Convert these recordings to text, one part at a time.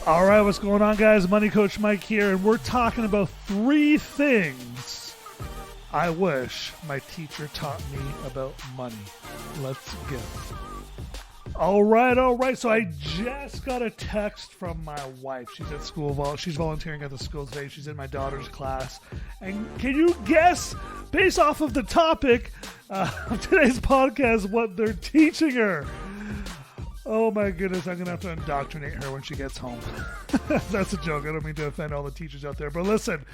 All right, what's going on, guys? Money Coach Mike here, and we're talking about 3 things I wish my teacher taught me about money. Let's go. All right. So I just got a text from my wife. She's at school. She's volunteering at the school today. She's in my daughter's class. And can you guess, based off of the topic of today's podcast, what they're teaching her? Oh my goodness, I'm going to have to indoctrinate her when she gets home. That's a joke. I don't mean to offend all the teachers out there. But listen,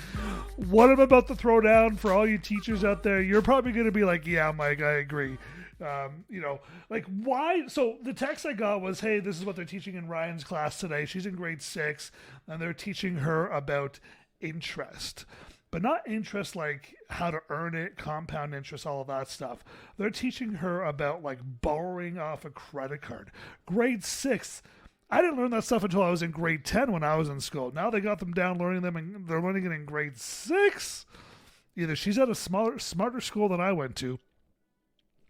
what I'm about to throw down for all you teachers out there, you're probably going to be like, yeah, Mike, I agree. Why? So the text I got was, hey, this is what they're teaching in Ryan's class today. She's in grade 6, and they're teaching her about interest. But not interest like how to earn it, compound interest, all of that stuff. They're teaching her about like borrowing off a credit card. Grade 6. I didn't learn that stuff until I was in grade 10 when I was in school. Now they got them down learning them, and they're learning it in grade 6. Either she's at a smarter school than I went to,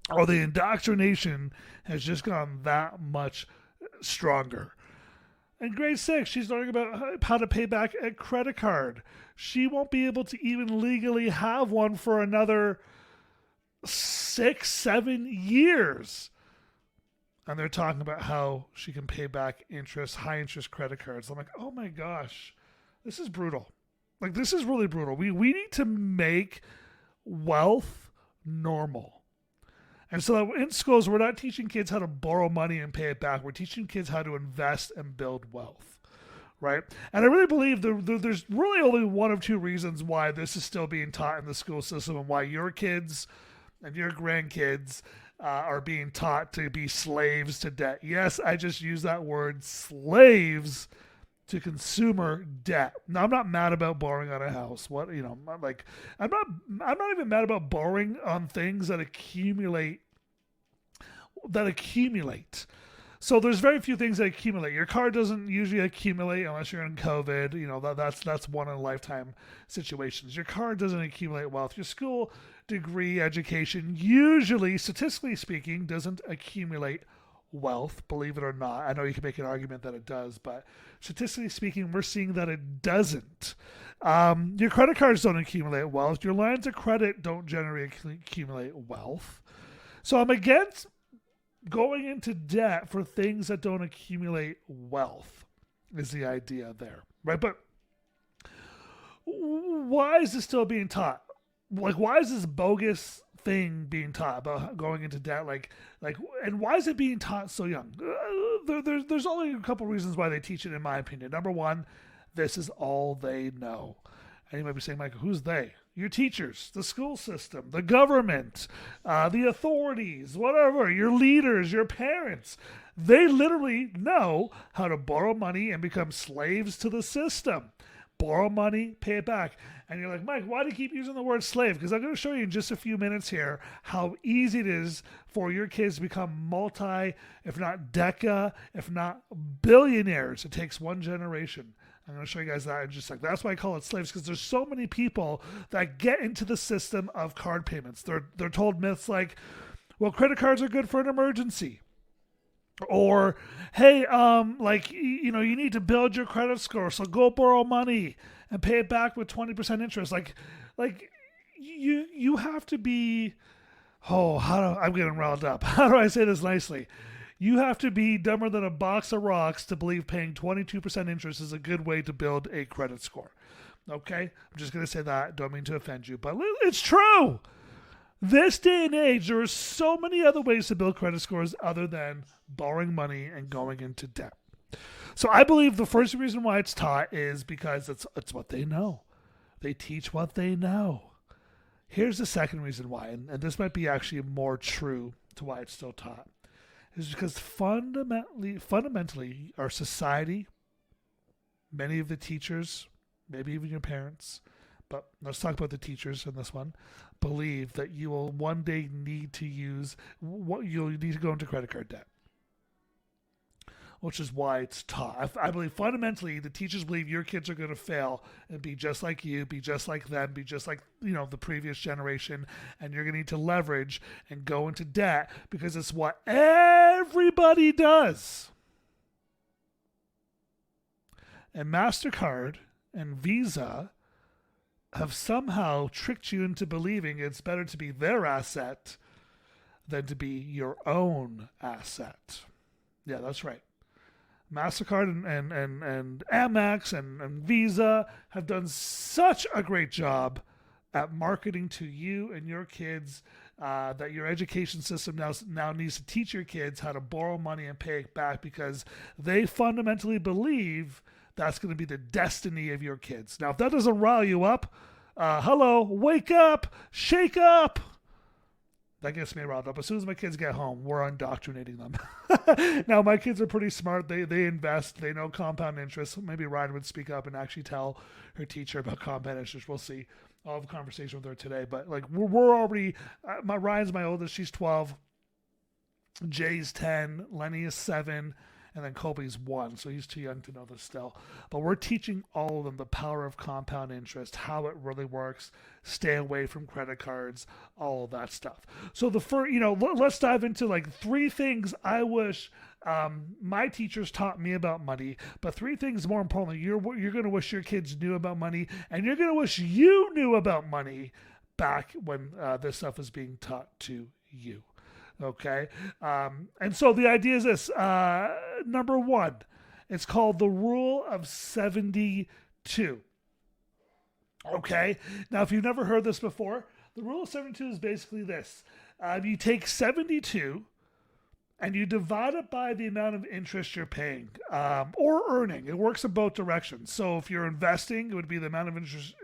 or the indoctrination has just gone that much stronger. In grade 6, she's learning about how to pay back a credit card. She won't be able to even legally have one for another 6-7 years. And they're talking about how she can pay back high interest credit cards. I'm like, oh my gosh, this is brutal. Like, this is really brutal. We need to make wealth normal. And so in schools, we're not teaching kids how to borrow money and pay it back. We're teaching kids how to invest and build wealth, right? And I really believe there's really only one of 2 reasons why this is still being taught in the school system, and why your kids and your grandkids are being taught to be slaves to debt. Yes, I just use that word, slaves to consumer debt. Now, I'm not mad about borrowing on a house. I'm not even mad about borrowing on things that accumulate. So there's very few things that accumulate. Your car doesn't usually accumulate unless you're in COVID. That's one in a lifetime situations. Your car doesn't accumulate wealth. Your school degree education usually, statistically speaking, doesn't accumulate wealth, believe it or not. I know you can make an argument that it does, but statistically speaking, we're seeing that it doesn't. Your credit cards don't accumulate wealth. Your lines of credit don't accumulate wealth. So I'm against going into debt for things that don't accumulate wealth, is the idea there, right? But why is this still being taught? Like, why is this bogus thing being taught about going into debt? And why is it being taught so young? There's only a couple reasons why they teach it, in my opinion. Number one, this is all they know. And you might be saying, Michael, who's they? Your teachers, the school system, the government, the authorities, whatever, your leaders, your parents. They literally know how to borrow money and become slaves to the system. Borrow money, pay it back. And you're like, Mike, why do you keep using the word slave? Because I'm going to show you in just a few minutes here how easy it is for your kids to become if not deca, if not billionaires. It takes one generation. I'm going to show you guys that. And that's why I call it slaves, because there's so many people that get into the system of card payments. They're told myths like, well, credit cards are good for an emergency. Or, hey, you need to build your credit score, so go borrow money and pay it back with 20% interest. You have to be, I'm getting riled up. How do I say this nicely? You have to be dumber than a box of rocks to believe paying 22% interest is a good way to build a credit score. Okay? I'm just going to say that. Don't mean to offend you, but it's true. This day and age, there are so many other ways to build credit scores other than borrowing money and going into debt. So I believe the first reason why it's taught is because it's what they know. They teach what they know. Here's the second reason why, and this might be actually more true to why it's still taught, is because fundamentally, our society, many of the teachers, maybe even your parents, but let's talk about the teachers in this one, believe that you will one day need to you'll need to go into credit card debt, which is why it's taught. I believe fundamentally the teachers believe your kids are going to fail and be just like you, be just like them, be just like the previous generation, and you're going to need to leverage and go into debt because it's what everybody does. And MasterCard and Visa have somehow tricked you into believing it's better to be their asset than to be your own asset. Yeah, that's right. MasterCard and Amex and Visa have done such a great job at marketing to you and your kids that your education system now needs to teach your kids how to borrow money and pay it back because they fundamentally believe that's going to be the destiny of your kids. Now, if that doesn't rile you up, hello, wake up, shake up. That gets me riled up. As soon as my kids get home, we're indoctrinating them. Now, my kids are pretty smart. They invest. They know compound interest. Maybe Ryan would speak up and actually tell her teacher about compound interest. We'll see. I'll have a conversation with her today. But like we're already, Ryan's my oldest. She's 12. Jay's 10. Lenny is 7. And then Colby's 1, so he's too young to know this still. But we're teaching all of them the power of compound interest, how it really works, stay away from credit cards, all of that stuff. So the first, let's dive into like 3 things I wish my teachers taught me about money, but 3 things more importantly, you're going to wish your kids knew about money, and you're going to wish you knew about money back when this stuff is being taught to you. Okay. And so the idea is this. Number 1, it's called the Rule of 72. Okay. Now, if you've never heard this before, the Rule of 72 is basically this. You take 72 and you divide it by the amount of interest you're paying or earning. It works in both directions. So if you're investing, it would be the amount of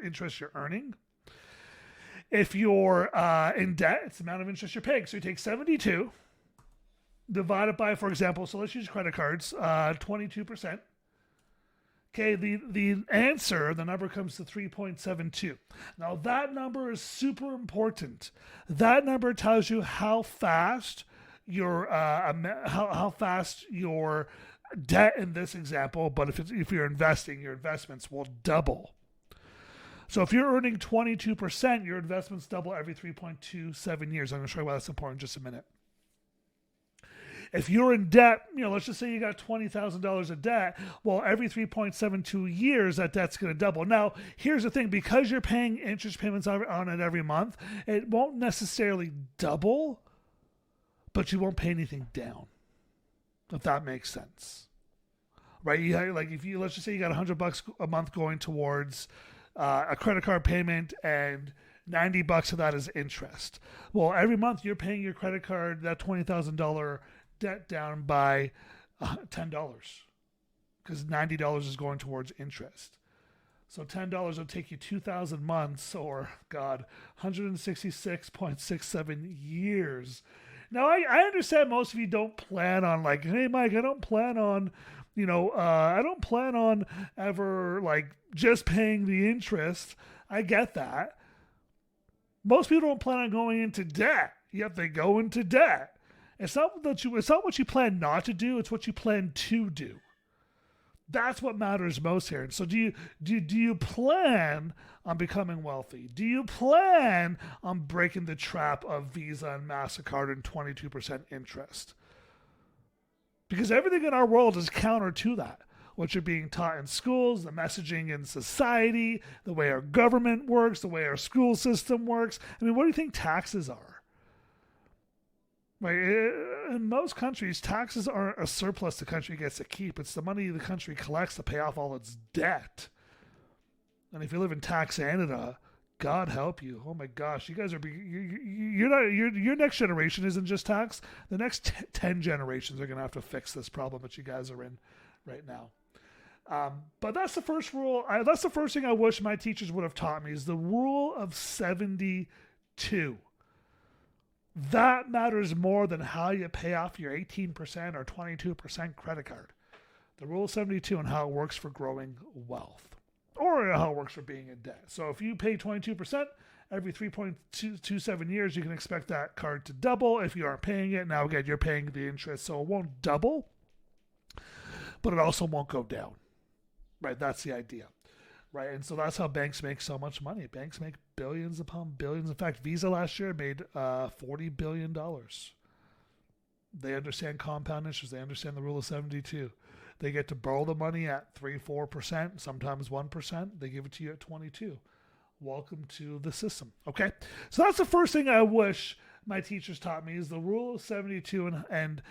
interest you're earning. If you're in debt, it's the amount of interest you're paying. So you take 72, divide it by, for example, so let's use credit cards, 22%. Okay, the answer, the number comes to 3.72. Now that number is super important. That number tells you how fast your how fast your debt in this example, but if you're investing, your investments will double. So if you're earning 22%, your investments double every 3.27 years. I'm going to show you why that's important in just a minute. If you're in debt, let's just say you got $20,000 of debt. Well, every 3.72 years, that debt's going to double. Now, here's the thing. Because you're paying interest payments on it every month, it won't necessarily double, but you won't pay anything down, if that makes sense. Right? Let's just say you got $100 a month going towards a credit card payment, and $90 of that is interest. Well, every month you're paying your credit card, that $20,000 debt, down by $10 because $90 is going towards interest. So $10 will take you 2,000 months, or 166.67 years. Now, I understand most of you don't plan on hey, Mike, I don't plan on ever just paying the interest. I get that. Most people don't plan on going into debt, yet they go into debt. It's not what you plan not to do, it's what you plan to do. That's what matters most here. And so do you plan on becoming wealthy? Do you plan on breaking the trap of Visa and MasterCard and 22% interest? Because everything in our world is counter to that. What you're being taught in schools, the messaging in society, the way our government works, the way our school system works. I mean, what do you think taxes are? Right? In most countries, taxes aren't a surplus the country gets to keep. It's the money the country collects to pay off all its debt. And if you live in tax Canada, God help you. Oh my gosh, you guys are your next generation isn't just tax. The next 10 generations are going to have to fix this problem that you guys are in right now. But that's the first rule. That's the first thing I wish my teachers would have taught me, is the Rule of 72. That matters more than how you pay off your 18% or 22% credit card. The Rule of 72 and how it works for growing wealth, or how it works for being in debt. So if you pay 22%, every 3.27 years, you can expect that card to double if you aren't paying it. Now, again, you're paying the interest, so it won't double, but it also won't go down. Right? That's the idea. Right? And so that's how banks make so much money. Banks make billions upon billions. In fact, Visa last year made $40 billion. They understand compound interest. They understand the Rule of 72. They get to borrow the money at 3-4%, sometimes 1%. They give it to you at 22. Welcome to the system. Okay, so that's the first thing I wish my teachers taught me is the rule of 72 and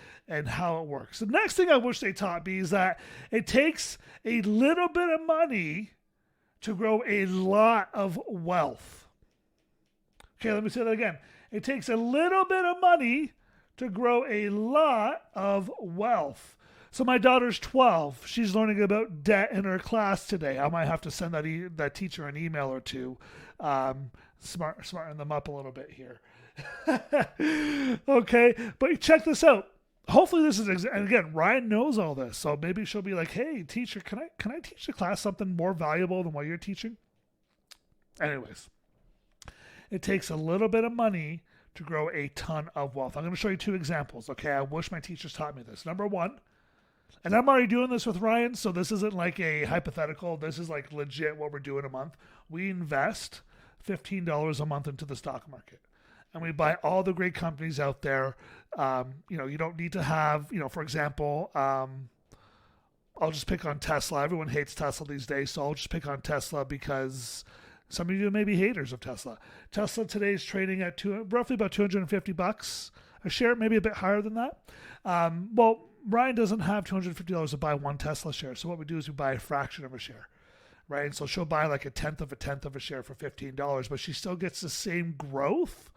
how it works. The next thing I wish they taught me is that it takes a little bit of money to grow a lot of wealth. Okay, let me say that again. It takes a little bit of money to grow a lot of wealth. So my daughter's 12. She's learning about debt in her class today. I might have to send that teacher an email or two, smarten them up a little bit here. Okay, but check this out. Hopefully this is, and again, Ryan knows all this, so maybe she'll be like, "Hey, teacher, can I teach the class something more valuable than what you're teaching?" Anyways, it takes a little bit of money to grow a ton of wealth. I'm going to show you 2 examples. Okay, I wish my teachers taught me this. Number 1, and I'm already doing this with Ryan, so this isn't like a hypothetical. This is like legit what we're doing a month. We invest $15 a month into the stock market. And we buy all the great companies out there. You don't need to have, for example, I'll just pick on Tesla. Everyone hates Tesla these days, so I'll just pick on Tesla because some of you may be haters of Tesla. Tesla today is trading at roughly about $250 a share, maybe a bit higher than that. Well, Ryan doesn't have $250 to buy one Tesla share, so what we do is we buy a fraction of a share. Right, and so she'll buy like a tenth of a share for $15, but she still gets the same growth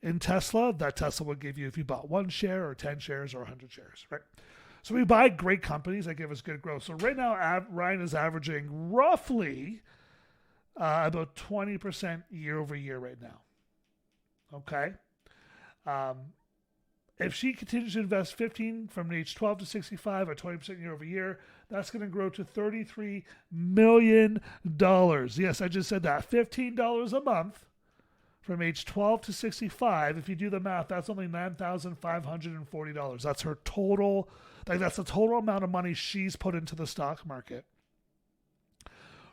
in Tesla that Tesla would give you if you bought 1 share or 10 shares or 100 shares, right? So we buy great companies that give us good growth. So right now, Ryan is averaging roughly about 20% year over year right now. Okay. If she continues to invest 15 from age 12 to 65 at 20% year over year, that's going to grow to $33 million. Yes, I just said that. $15 a month from age 12 to 65. If you do the math, that's only $9,540. That's her total. That's the total amount of money she's put into the stock market.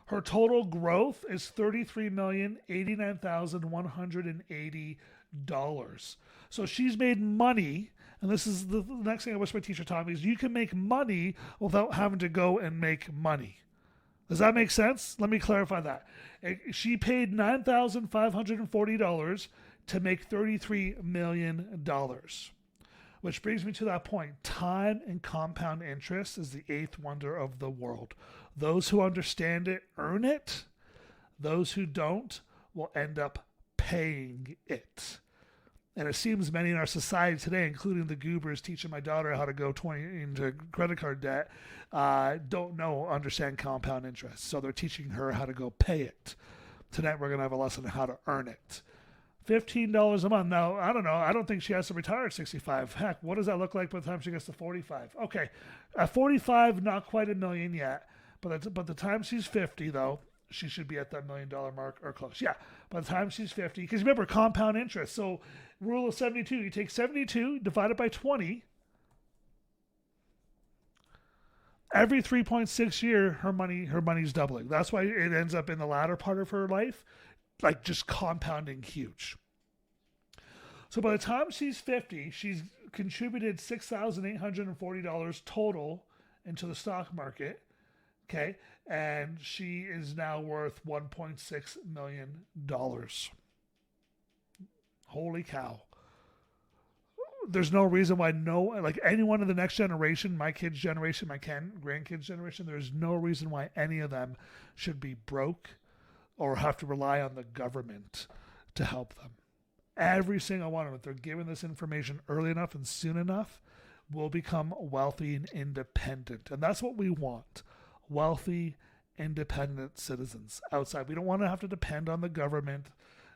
Her total growth is $33,089,180. So she's made money, and this is the next thing I wish my teacher taught me, is you can make money without having to go and make money. Does that make sense? Let me clarify that. She paid $9,540 to make $33 million. Which brings me to that point. Time and compound interest is the 8th wonder of the world. Those who understand it earn it. Those who don't will end up paying it. And it seems many in our society today, including the goobers teaching my daughter how to go 20 into credit card debt, don't understand compound interest. So they're teaching her how to go pay it. Tonight we're going to have a lesson on how to earn it. $15 a month. Now, I don't know. I don't think she has to retire at 65. Heck, what does that look like by the time she gets to 45? Okay, at 45, not quite $1 million yet. But the time she's 50, though, she should be at that $1 million mark or close. Yeah, by the time she's 50. Because remember, compound interest. So rule of 72, you take 72, divide it by 20. Every 3.6 year, her money's doubling. That's why it ends up in the latter part of her life, like just compounding huge. So by the time she's 50, she's contributed $6,840 total into the stock market. Okay, and she is now worth $1.6 million. Holy cow. There's no reason why anyone in the next generation, my kids' generation, my grandkids' generation, there's no reason why any of them should be broke or have to rely on the government to help them. Every single one of them, if they're given this information early enough and soon enough, will become wealthy and independent. And that's what we want. Wealthy, independent citizens outside. We don't want to have to depend on the government.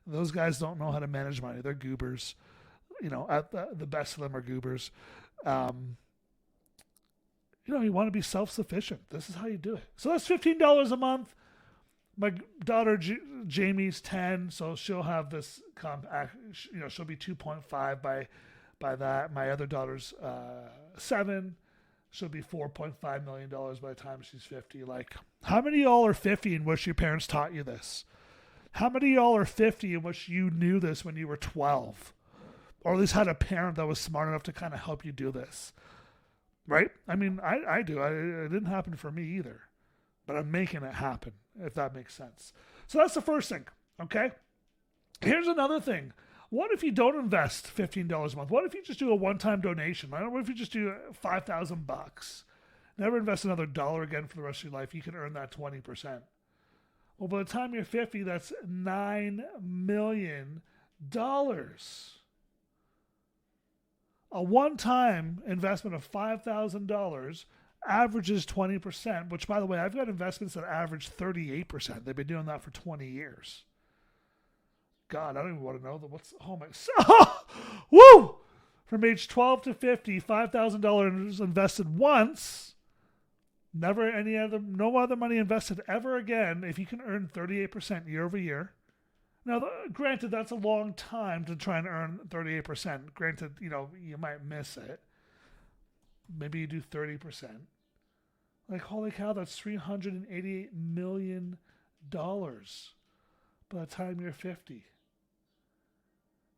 Those guys don't know how to manage money. They're goobers. The best of them are goobers. You want to be self-sufficient. This is how you do it. So that's $15 a month. My daughter Jamie's 10, so she'll have this. She'll be 2.5 by that. My other daughter's 7. She'll be $4.5 million by the time she's 50. Like, how many of y'all are 50 and wish your parents taught you this? How many of y'all are 50 and wish you knew this when you were 12? Or at least had a parent that was smart enough to kind of help you do this? right? I mean, I do. It didn't happen for me either, but I'm making it happen, if that makes sense. So that's the first thing, okay? Here's another thing. What if you don't invest $15 a month? What if you just do a one-time donation? What if you just do $5,000? Never invest another dollar again for the rest of your life. You can earn that 20%. Well, by the time you're 50, that's $9 million. A one-time investment of $5,000 averages 20%, which, by the way, I've got investments that average 38%. They've been doing that for 20 years. God, I don't even want to know oh my, woo! From age 12 to 50, $5,000 invested once, no other money invested ever again. If you can earn 38% year over year. Now, granted, that's a long time to try and earn 38%. Granted, you might miss it. Maybe you do 30%. Like, holy cow, that's $388 million by the time you're 50.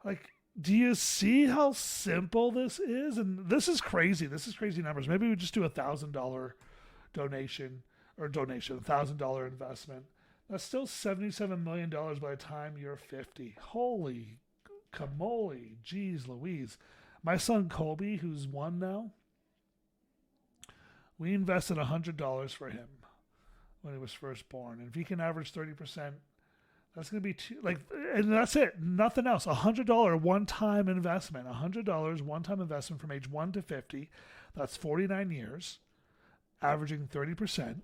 Like, do you see how simple this is? And this is crazy. This is crazy numbers. Maybe we just do $1,000 $1,000 investment. That's still $77 million by the time you're 50. Holy camole. Jeez Louise. My son Colby, who's 1 now, we invested $100 for him when he was first born. And if he can average 30%, that's going to be and that's it. Nothing else. $100 one-time investment. $100 one-time investment from age 1 to 50. That's 49 years, averaging 30%.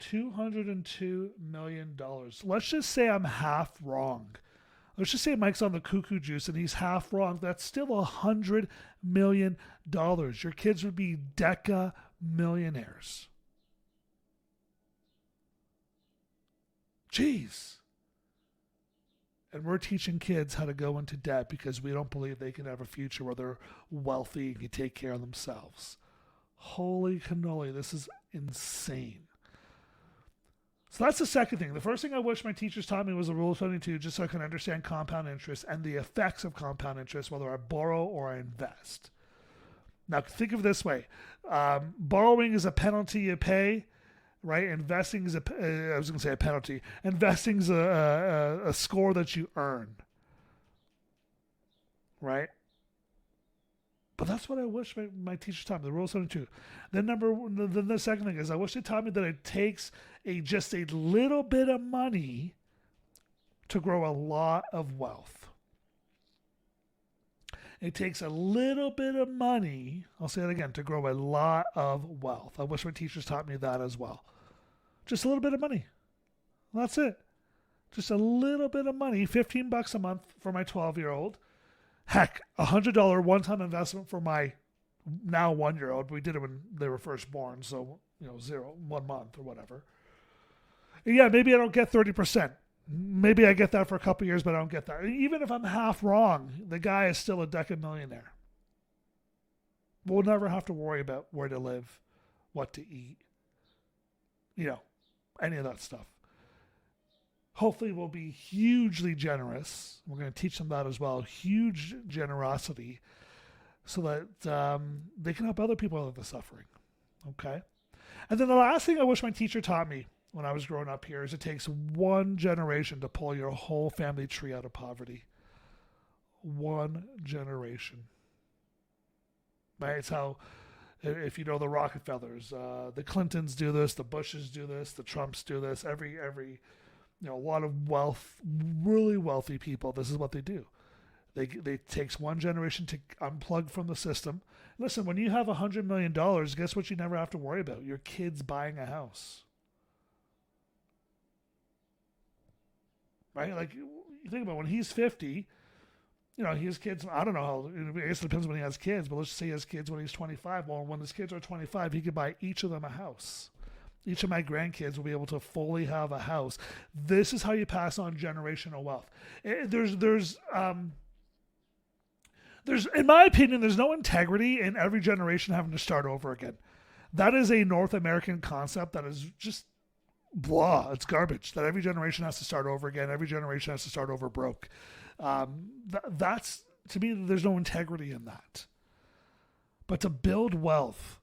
$202 million. Let's just say I'm half wrong. Let's just say Mike's on the cuckoo juice and he's half wrong. That's still $100 million. Your kids would be deca millionaires. Jeez. And we're teaching kids how to go into debt because we don't believe they can have a future where they're wealthy and can take care of themselves. Holy cannoli, this is insane. So that's the second thing. The first thing I wish my teachers taught me was the rule of 72, just so I can understand compound interest and the effects of compound interest, whether I borrow or I invest. Now, think of it this way. Borrowing is a penalty you pay, right? Investing is a penalty. Investing is a score that you earn, right? But that's what I wish my teachers taught me, the rule of 72. Then the second thing is I wish they taught me that it takes just a little bit of money to grow a lot of wealth. It takes a little bit of money, I'll say it again, to grow a lot of wealth. I wish my teachers taught me that as well. Just a little bit of money. That's it. Just a little bit of money, $15 a month for my 12-year-old. Heck, $100 one-time investment for my now 1-year-old. We did it when they were first born, so 1 month or whatever. Yeah, maybe I don't get 30%. Maybe I get that for a couple of years, but I don't get that. Even if I'm half wrong, the guy is still a decamillionaire. We'll never have to worry about where to live, what to eat, any of that stuff. Hopefully we'll be hugely generous. We're going to teach them that as well. Huge generosity so that they can help other people with the suffering. Okay? And then the last thing I wish my teacher taught me when I was growing up here is it takes one generation to pull your whole family tree out of poverty. One generation. Right? It's how, if you know the Rockefellers, the Clintons do this, the Bushes do this, the Trumps do this, every a lot of really wealthy people, this is what they do. They takes one generation to unplug from the system. Listen, when you have $100 million, guess what you never have to worry about? Your kids buying a house. Right? Like, you think about when he's 50, he has kids, I don't know how, I guess it depends when he has kids, but let's just say he has kids when he's 25. Well, when his kids are 25, he could buy each of them a house. Each of my grandkids will be able to fully have a house. This is how you pass on generational wealth. There's in my opinion, there's no integrity in every generation having to start over again. That is a North American concept that is just blah. It's garbage. That every generation has to start over again. Every generation has to start over broke. That's, to me, there's no integrity in that. But to build wealth,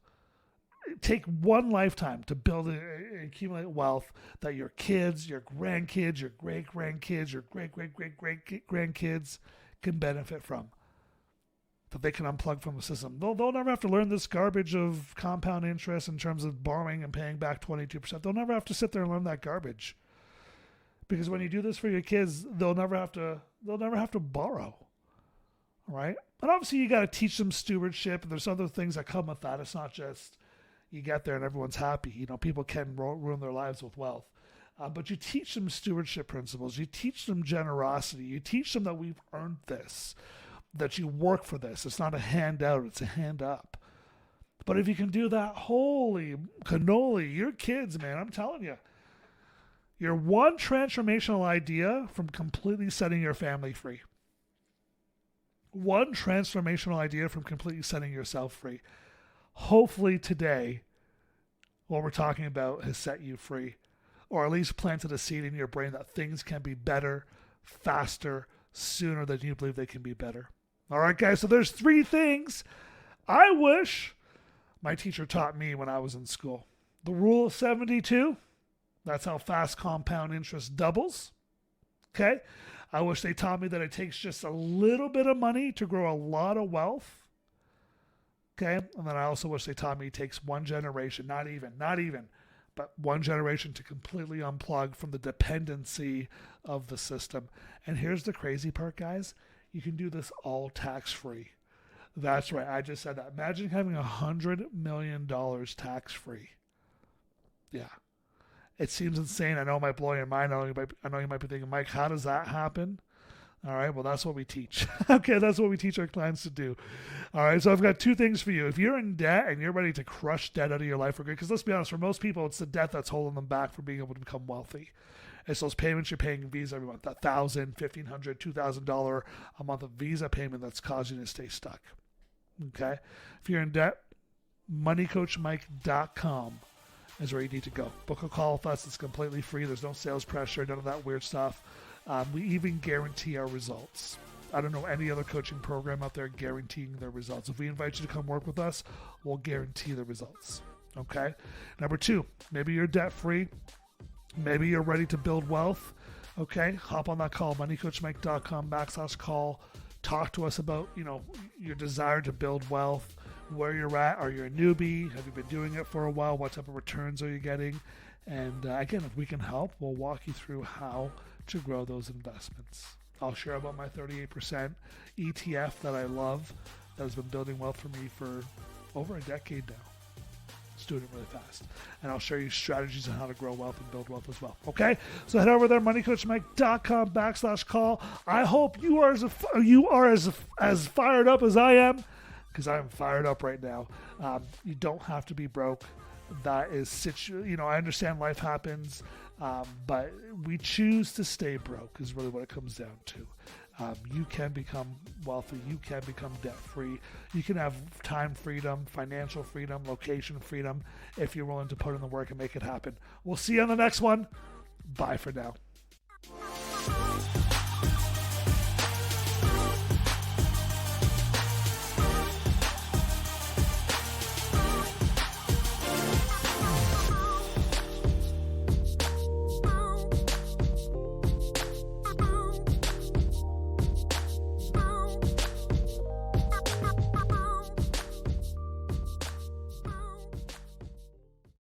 take one lifetime to build and accumulate wealth that your kids, your grandkids, your great grandkids, your great great great great grandkids can benefit from. That they can unplug from the system. They'll never have to learn this garbage of compound interest in terms of borrowing and paying back 22%. They'll never have to sit there and learn that garbage. Because when you do this for your kids, they'll never have to borrow. All right? And obviously you got to teach them stewardship, and there's other things that come with that. It's not just you get there and everyone's happy. You know, people can ruin their lives with wealth. But you teach them stewardship principles. You teach them generosity. You teach them that we've earned this, that you work for this. It's not a handout, it's a hand up. But if you can do that, holy cannoli, your kids, man, I'm telling you, you're one transformational idea from completely setting your family free. One transformational idea from completely setting yourself free. Hopefully today, what we're talking about has set you free, or at least planted a seed in your brain that things can be better, faster, sooner than you believe they can be better. All right, guys, so there's 3 things I wish my teacher taught me when I was in school. The rule of 72, that's how fast compound interest doubles. Okay? I wish they taught me that it takes just a little bit of money to grow a lot of wealth. Okay? And then I also wish they taught me it takes one generation, not even, but one generation to completely unplug from the dependency of the system. And here's the crazy part, guys. You can do this all tax-free. That's right. I just said that. Imagine having $100 million tax-free. Yeah. It seems insane. I know it might blow your mind. I know you might be thinking, Mike, how does that happen? All right. Well, that's what we teach. Okay. That's what we teach our clients to do. All right. So I've got 2 things for you. If you're in debt and you're ready to crush debt out of your life for good, because let's be honest, for most people, it's the debt that's holding them back from being able to become wealthy. It's those payments you're paying Visa every month, that $1,000, $1,500, $2,000 a month of Visa payment that's causing you to stay stuck. Okay? If you're in debt, moneycoachmike.com is where you need to go. Book a call with us. It's completely free. There's no sales pressure, none of that weird stuff. We even guarantee our results. I don't know any other coaching program out there guaranteeing their results. If we invite you to come work with us, we'll guarantee the results. Okay? Number 2, maybe you're debt-free. Maybe you're ready to build wealth. Okay? Hop on that call, moneycoachmike.com/call. Talk to us about, your desire to build wealth, where you're at. Are you a newbie? Have you been doing it for a while? What type of returns are you getting? And again, if we can help, we'll walk you through how to grow those investments. I'll share about my 38% ETF that I love, that has been building wealth for me for over a decade now. It's doing it really fast. And I'll share you strategies on how to grow wealth and build wealth as well. Okay? So head over there, moneycoachmike.com/call. I hope you are as fired up as I am, because I'm fired up right now. You don't have to be broke. That is I understand life happens, but we choose to stay broke is really what it comes down to. You can become wealthy. You can become debt-free. You can have time freedom, financial freedom, location freedom if you're willing to put in the work and make it happen. We'll see you on the next one. Bye for now.